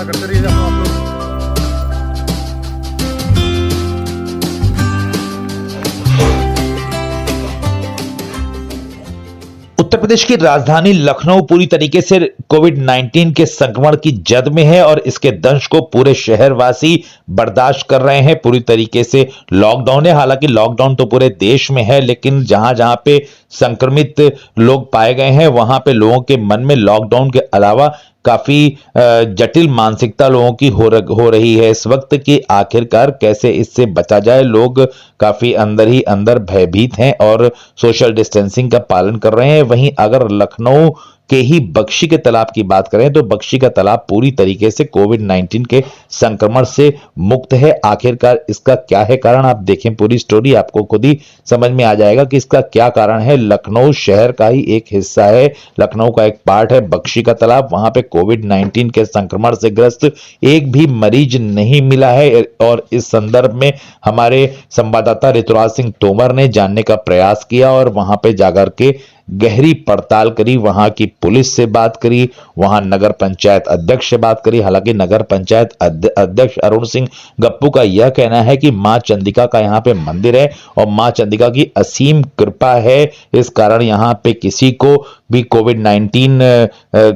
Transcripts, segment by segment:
साझा करते रहिए आप लोग। उत्तर प्रदेश की राजधानी लखनऊ पूरी तरीके से कोविड-19 के संक्रमण की जद में है और इसके दंश को पूरे शहरवासी बर्दाश्त कर रहे हैं। पूरी तरीके से लॉकडाउन है। हालांकि लॉकडाउन तो पूरे देश में है, लेकिन जहां जहां पे संक्रमित लोग पाए गए हैं वहां पे लोगों के मन में लॉकडाउन के अलावा काफी जटिल मानसिकता लोगों की हो रही है इस वक्त कि आखिरकार कैसे इससे बचा जाए। लोग काफी अंदर ही अंदर भयभीत हैं और सोशल डिस्टेंसिंग का पालन कर रहे हैं। वहीं अगर लखनऊ के ही बख्शी के तालाब की बात करें तो बख्शी का तालाब पूरी तरीके से कोविड-19 के संक्रमण से मुक्त है। आखिरकार इसका क्या है कारण, आप देखें पूरी स्टोरी, आपको खुद ही समझ में आ जाएगा कि इसका क्या कारण है। लखनऊ शहर का ही एक हिस्सा है, लखनऊ का एक पार्ट है बख्शी का तालाब। वहां पे कोविड-19 के संक्रमण से ग्रस्त एक भी मरीज नहीं मिला है और इस संदर्भ में हमारे संवाददाता ऋतुराज सिंह तोमर ने जानने का प्रयास किया और वहां पे जाकर के गहरी पड़ताल करी, वहां की पुलिस से बात करी, वहां नगर पंचायत अध्यक्ष से बात करी। हालांकि नगर पंचायत अध्यक्ष अरुण सिंह गप्पू का यह कहना है कि मां चंडिका का यहां पे मंदिर है और मां चंडिका की असीम कृपा है, इस कारण यहां पे किसी को भी कोविड-19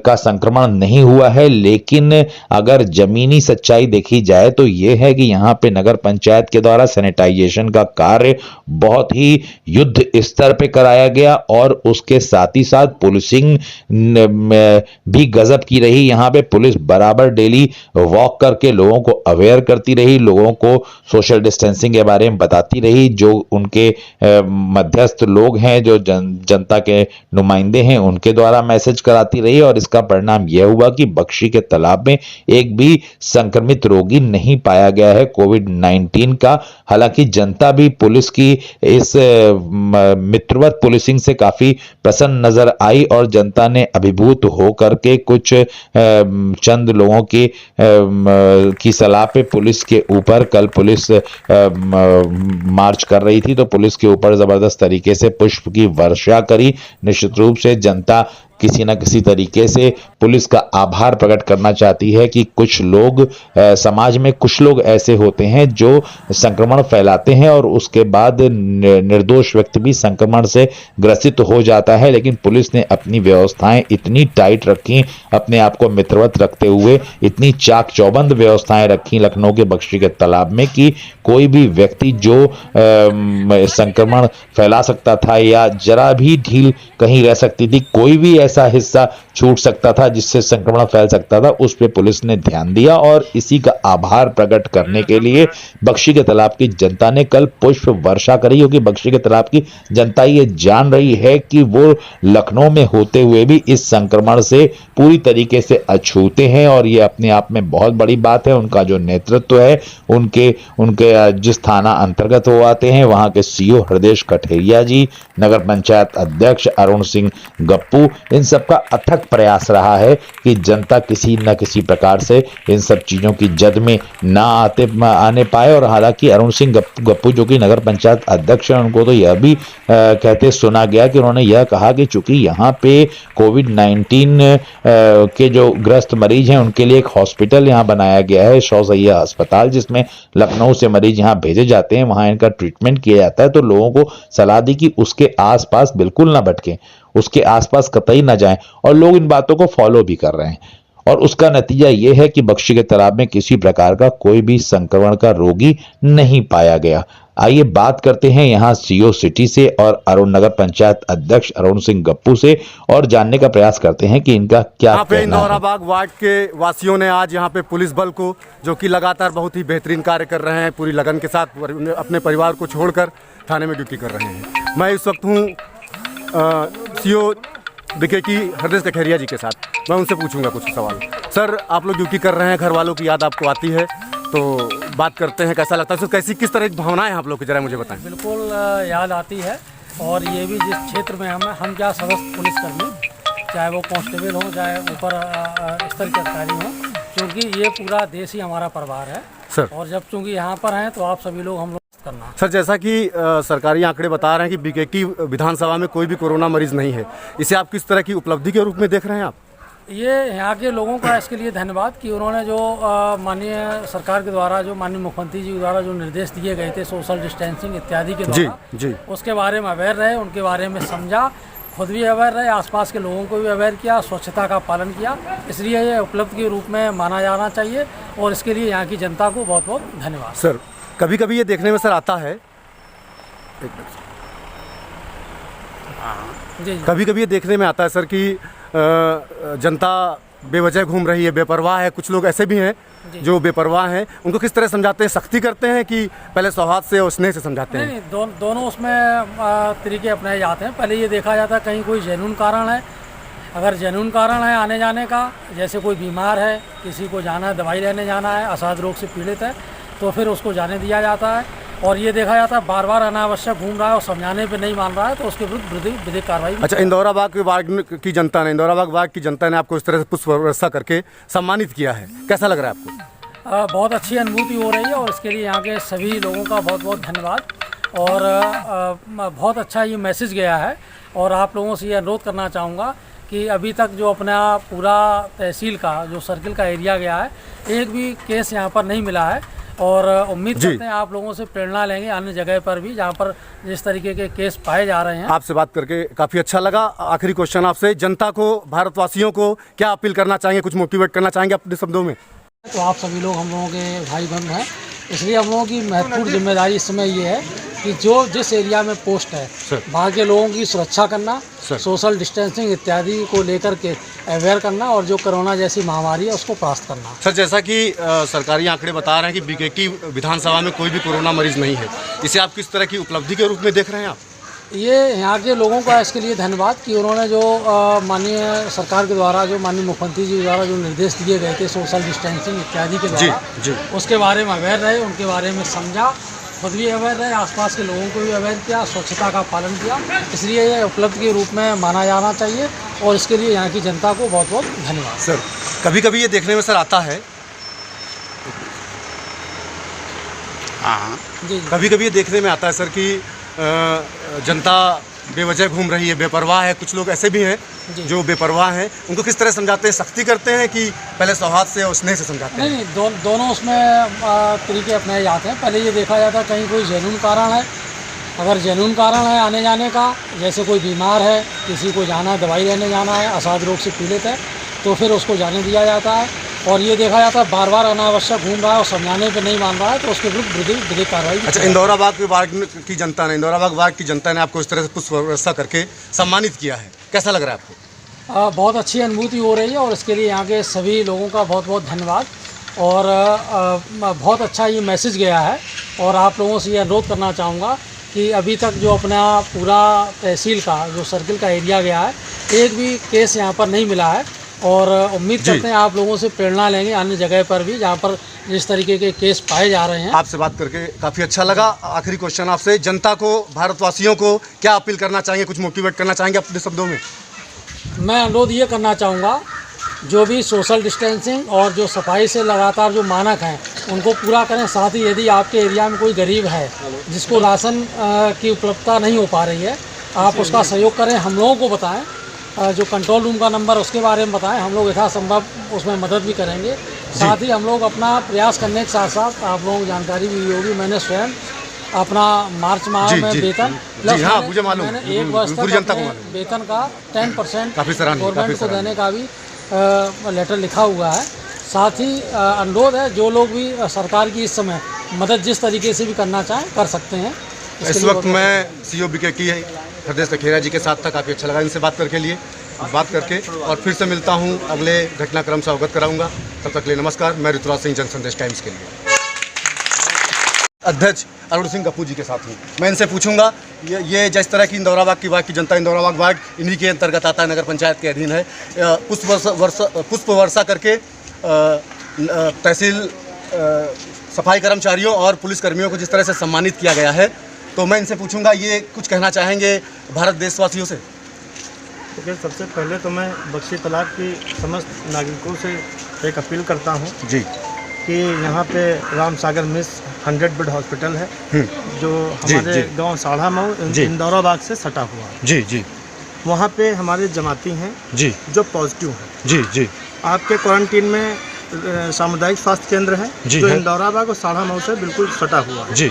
का संक्रमण नहीं हुआ है। लेकिन अगर जमीनी सच्चाई देखी जाए तो यह है कि यहां पे नगर पंचायत के द्वारा सैनिटाइजेशन का कार्य बहुत ही युद्ध स्तर पे कराया गया और उसके साथ ही साथ पुलिसिंग भी गजब की रही। यहां पे पुलिस बराबर डेली वॉक करके लोगों को अवेयर करती रही, लोगों को सोशल डिस्टेंसिंग के बारे में बताती रही। जो उनके मध्यस्थ लोग हैं, जो जनता के नुमाइंदे हैं, उनके द्वारा मैसेज कराती रही और इसका परिणाम यह हुआ कि बख्शी के तालाब में एक भी संक्रमित रोगी नहीं पाया गया है कोविड-19 का। हालांकि जनता भी पुलिस की इस मित्रवत पुलिसिंग से काफी प्रसन्न नजर आई और जनता ने अभिभूत होकर के कुछ चंद लोगों की सलाह पे पुलिस के ऊपर, कल पुलिस मार्च कर रही थी तो पुलिस के ऊपर जबरदस्त तरीके से पुष्प की वर्षा करी। निश्चित रूप से जनता किसी न किसी तरीके से पुलिस का आभार प्रकट करना चाहती है कि कुछ लोग समाज में कुछ लोग ऐसे होते हैं जो संक्रमण फैलाते हैं और उसके बाद निर्दोष व्यक्ति भी संक्रमण से ग्रसित हो जाता है। लेकिन पुलिस ने अपनी व्यवस्थाएं इतनी टाइट रखी, अपने आप को मित्रवत रखते हुए इतनी चाक चौबंद व्यवस्थाएं रखी लखनऊ के बख्शी के तालाब में कि कोई भी व्यक्ति जो संक्रमण फैला सकता था या जरा भी ढील कहीं रह सकती थी, कोई भी ऐसा हिस्सा छूट सकता था जिससे संक्रमण फैल सकता था, उस पे पुलिस ने ध्यान दिया और इसी का आभार प्रकट करने के लिए बख्शी के तालाब की जनता ने कल पुष्प वर्षा करी। क्योंकि बख्शी के तालाब की जनता ये जान रही है कि वो लखनऊ में होते हुए भी इस संक्रमण से पूरी तरीके से अछूते हैं और ये अपने आप में बहुत बड़ी बात है। उनका जो नेतृत्व है, उनके जिस थाना अंतर्गत वो आते हैं, वहां के सीओ हृदेश कठेरिया जी, नगर पंचायत अध्यक्ष अरुण सिंह गप्पू, इन सबका अथक प्रयास रहा है कि जनता किसी न किसी प्रकार से इन सब चीजों की जद में ना आने पाए। और हालांकि अरुण सिंह गप्पू जो कि नगर पंचायत अध्यक्ष हैं, उनको तो यह भी कहते सुना गया कि उन्होंने यह कहा कि चूंकि यहाँ पे कोविड-19 के जो ग्रस्त मरीज हैं उनके लिए एक हॉस्पिटल यहाँ बनाया गया है, 100 शैय्या अस्पताल, जिसमें लखनऊ से मरीज यहाँ भेजे जाते हैं, वहां इनका ट्रीटमेंट किया जाता है। तो लोगों को सलाह दी कि उसके आसपास बिल्कुल ना भटकें, उसके आसपास कतई ना जाएं और लोग इन बातों को फॉलो भी कर रहे हैं। और उसका नतीजा यह है कि बख्शी के तालाब में किसी प्रकार का कोई भी संक्रमण का रोगी नहीं पाया गया। आइए बात करते हैं यहाँ सीओ सिटी से और अरुण नगर पंचायत अध्यक्ष अरुण सिंह गप्पू से और जानने का प्रयास करते हैं कि इनका क्या कहना है। इंदौराबाद वार्ड के वासियों ने आज यहाँ पे पुलिस बल को, जो कि लगातार बहुत ही बेहतरीन कार्य कर रहे हैं, पूरी लगन के साथ अपने परिवार को छोड़कर थाने में ड्यूटी कर रहे हैं। मैं इस वक्त हूँ सीओ बीकेटी हृदेश कठेरिया जी के साथ। मैं उनसे पूछूंगा कुछ सवाल। सर, आप लोग ड्यूटी कर रहे हैं, घर वालों की याद आपको आती है, तो बात करते हैं, कैसा लगता है सर? कैसी किस तरह की भावनाएं हैं आप लोग की, जरा मुझे बताएं। बिल्कुल याद आती है और ये भी जिस क्षेत्र में हम क्या समस्त पुलिसकर्मी, चाहे वो कांस्टेबल हो, चाहे ऊपर स्तर के अधिकारी हों, क्योंकि ये पूरा देश ही हमारा परिवार है सर। और जब चूँकि यहाँ पर हैं तो आप सभी लोग हम लोग करना। सर, जैसा कि सरकारी आंकड़े बता रहे हैं कि बीकेटी विधानसभा में कोई भी कोरोना मरीज नहीं है, इसे आप किस तरह की उपलब्धि के रूप में देख रहे हैं आप? ये यहाँ के लोगों का इसके लिए धन्यवाद कि उन्होंने जो माननीय सरकार के द्वारा, जो माननीय मुख्यमंत्री जी द्वारा जो निर्देश दिए गए थे सोशल डिस्टेंसिंग इत्यादि के द्वारा, जी उसके बारे में अवेयर रहे, उनके बारे में समझा, खुद भी अवेयर रहे, आसपास के लोगों को भी अवेयर किया, स्वच्छता का पालन किया। इसलिए ये उपलब्धि के रूप में माना जाना चाहिए और इसके लिए यहाँ की जनता को बहुत बहुत धन्यवाद। सर, कभी कभी ये देखने में सर आता है, जी कभी कभी ये देखने में आता है सर कि जनता बेवजह घूम रही है, बेपरवाह है। कुछ लोग ऐसे भी हैं जो बेपरवाह हैं, उनको किस तरह समझाते हैं? सख्ती करते हैं कि पहले सौहार्द से और स्नेह से समझाते हैं? नहीं, दोनों उसमें तरीके अपनाए जाते हैं। पहले ये देखा जाता है कहीं कोई जेन्युइन कारण है। अगर जेन्युइन कारण है आने जाने का, जैसे कोई बीमार है, किसी को जाना है, दवाई लेने जाना है, असाध रोग से पीड़ित है, तो फिर उसको जाने दिया जाता है। और ये देखा जाता है बार बार अनावश्यक घूम रहा है और समझाने पे नहीं मान रहा है, तो उसके विरुद्ध विधिक कार्रवाई। अच्छा, इंदौराबाद की जनता ने आपको इस तरह से पुष्प वर्षा करके सम्मानित किया है, कैसा लग रहा है आपको? बहुत अच्छी अनुभूति हो रही है और इसके लिए यहाँ के सभी लोगों का बहुत बहुत धन्यवाद। और बहुत अच्छा ये मैसेज गया है और आप लोगों से ये अनुरोध करना चाहूँगा कि अभी तक जो अपना पूरा तहसील का जो सर्किल का एरिया गया है, एक भी केस यहाँ पर नहीं मिला है। और उम्मीद करते हैं आप लोगों से प्रेरणा लेंगे अन्य जगह पर भी जहाँ पर जिस तरीके के केस पाए जा रहे हैं। आपसे बात करके काफ़ी अच्छा लगा। आखिरी क्वेश्चन आपसे, जनता को, भारतवासियों को क्या अपील करना चाहेंगे, कुछ मोटिवेट करना चाहेंगे अपने शब्दों में? तो आप सभी लोग हम लोगों के भाई बहन हैं, इसलिए हम लोगों की महत्वपूर्ण जिम्मेदारी इस समय ये है कि जिस एरिया में पोस्ट है वहाँ के लोगों की सुरक्षा करना, सोशल डिस्टेंसिंग इत्यादि को लेकर के अवेयर करना और जो कोरोना जैसी महामारी है उसको परास्त करना। सर, जैसा कि सरकारी आंकड़े बता रहे हैं कि बीकेटी विधानसभा में कोई भी कोरोना मरीज नहीं है, इसे आप किस तरह की उपलब्धि के रूप में देख रहे हैं आप? ये यहाँ के लोगों का इसके लिए धन्यवाद कि उन्होंने जो माननीय सरकार के द्वारा, जो माननीय मुख्यमंत्री जी द्वारा जो निर्देश दिए गए थे सोशल डिस्टेंसिंग इत्यादि के द्वारा, उसके बारे में अवेयर रहे, उनके बारे में समझा, खुद भी अवेयर रहे, आसपास के लोगों को भी अवेयर किया, स्वच्छता का पालन किया। इसलिए ये उपलब्धि के रूप में माना जाना चाहिए और इसके लिए यहाँ की जनता को बहुत बहुत धन्यवाद। सर, कभी कभी ये देखने में सर आता है, जी, कभी कभी ये देखने में आता है सर कि जनता बेवजह घूम रही है, बेपरवाह है। कुछ लोग ऐसे भी हैं जो बेपरवाह हैं, उनको किस तरह समझाते हैं? सख्ती करते हैं कि पहले सौहार्द से और स्नेह से समझाते हैं? नहीं, दोनों उसमें तरीके अपनाए जाते हैं। पहले ये देखा जाता है कहीं कोई जेन्युइन कारण है। अगर जेन्युइन कारण है आने जाने का, जैसे कोई बीमार है, किसी को जाना है, दवाई लेने जाना है, असाध रोग से पीड़ित है, तो फिर उसको जाने दिया जाता है। और ये देखा जाता है बार बार अनावश्यक घूम रहा है और समझाने पे नहीं मान रहा है, तो उसके विरुद्ध विधिक कार्रवाई। अच्छा, इंदौराबाद की जनता ने आपको इस तरह से पुष्प वर्षा करके सम्मानित किया है, कैसा लग रहा है आपको? बहुत अच्छी अनुभूति हो रही है और इसके लिए यहाँ के सभी लोगों का बहुत बहुत धन्यवाद। और बहुत अच्छा ये मैसेज गया है और आप लोगों से ये अनुरोध करना चाहूँगा कि अभी तक जो अपना पूरा तहसील का जो सर्किल का एरिया गया है, एक भी केस यहाँ पर नहीं मिला है। और उम्मीद करते हैं आप लोगों से प्रेरणा लेंगे अन्य जगह पर भी जहाँ पर जिस तरीके के केस पाए जा रहे हैं। आपसे बात करके काफ़ी अच्छा लगा। आखिरी क्वेश्चन आपसे, जनता को, भारतवासियों को क्या अपील करना चाहेंगे, कुछ मोटिवेट करना चाहेंगे अपने शब्दों में? मैं अनुरोध ये करना चाहूँगा, जो भी सोशल डिस्टेंसिंग और जो सफाई से लगातार जो मानक हैं उनको पूरा करें। साथ ही यदि आपके एरिया में कोई गरीब है जिसको राशन की उपलब्धता नहीं हो पा रही है, आप उसका सहयोग करें, हम लोगों को बताएं। जो कंट्रोल रूम का नंबर उसके बारे में बताएं, हम लोग यथासंभव उसमें मदद भी करेंगे। साथ ही हम लोग अपना प्रयास करने के साथ साथ आप लोगों को जानकारी भी होगी, मैंने स्वयं अपना मार्च माह में वेतन प्लस मैंने एक वर्ष तक वेतन का 10% गवर्नमेंट को देने का भी लेटर लिखा हुआ है। साथ ही अनुरोध है, जो लोग भी सरकार की इस समय मदद जिस तरीके से भी करना चाहें कर सकते हैं। इस वक्त मैं सीओ बीकेटी हरदेश खेरा जी के साथ था, काफ़ी अच्छा लगा इनसे बात करके और फिर से मिलता हूं, अगले घटनाक्रम से अवगत कराऊंगा। तब तक के लिए नमस्कार। मैं ऋतुराज सिंह, जन संदेश टाइम्स के लिए अध्यक्ष अरुण सिंह गप्पू जी के साथ हूँ। मैं इनसे पूछूंगा, ये जिस तरह की इंदौराबाद की जनता, इंदौराबाद वार्ड इन्हीं के अंतर्गत आता है, नगर पंचायत के अधीन है, पुष्प वर्षा करके तहसील सफाई कर्मचारियों और पुलिसकर्मियों को जिस तरह से सम्मानित किया गया है, तो मैं इनसे पूछूंगा ये कुछ कहना चाहेंगे भारत देशवासियों से? देखिए, सबसे पहले तो मैं बख्शी तालाब की समस्त नागरिकों से एक अपील करता हूं जी कि यहाँ पे Ram Sagar miss 100 bed hospital है जो हमारे गांव साढ़ा मऊ इंदौराबाद से सटा हुआ है। जी जी। वहाँ पे हमारे जमाती हैं जी जो पॉजिटिव हैं। जी जी आपके क्वारंटीन में सामुदायिक स्वास्थ्य केंद्र है जी, जो है। इंदौराबाग और साढ़ा मऊ से बिल्कुल सटा हुआ है। जी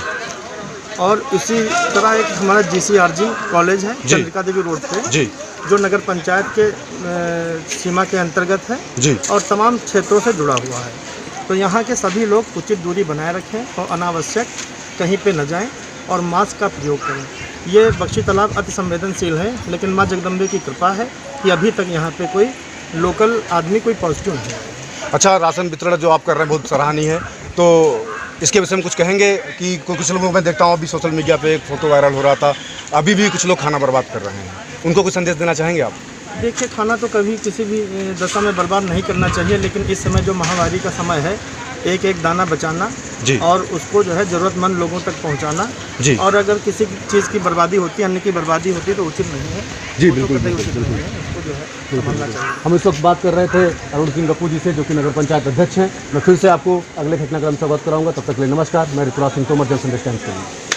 और इसी तरह एक हमारा GCRG कॉलेज है जी। चंद्रिका देवी रोड पे, जी जो नगर पंचायत के सीमा के अंतर्गत है जी और तमाम क्षेत्रों से जुड़ा हुआ है। तो यहाँ के सभी लोग उचित दूरी बनाए रखें और अनावश्यक कहीं पे न जाएं और मास्क का प्रयोग करें। ये बख्शी तालाब अति संवेदनशील है, लेकिन माँ जगदम्बे की कृपा है कि अभी तक यहाँ पे कोई लोकल आदमी कोई पॉजिटिव नहीं है। अच्छा, राशन वितरण जो आप कर रहे हैं बहुत सराहनीय है, तो इसके विषय में कुछ कहेंगे कि कुछ लोगों को मैं देखता हूँ अभी सोशल मीडिया पे एक फ़ोटो वायरल हो रहा था, अभी भी कुछ लोग खाना बर्बाद कर रहे हैं, उनको कुछ संदेश देना चाहेंगे आप? देखिए, खाना तो कभी किसी भी दशा में बर्बाद नहीं करना चाहिए, लेकिन इस समय जो महामारी का समय है, एक एक दाना बचाना जी और उसको जो है ज़रूरतमंद लोगों तक पहुंचाना। जी और अगर किसी चीज़ की बर्बादी होती है, अन्न की बर्बादी होती है, तो उचित नहीं है। जी, वो तो बिल्कुल, कतई बिल्कुल, उचित नहीं है, उसको जो है संभालना चाहिए। हम इस वक्त बात कर रहे थे अरुण सिंह गप्पू जी से, जो कि नगर पंचायत अध्यक्ष हैं। मैं फिर से आपको अगले घटनाक्रम से अवगत कराऊंगा। तब तक के लिए नमस्कार। मैं ऋतुराज सिंह तोमर, जन संदेश टाइम्स के लिए।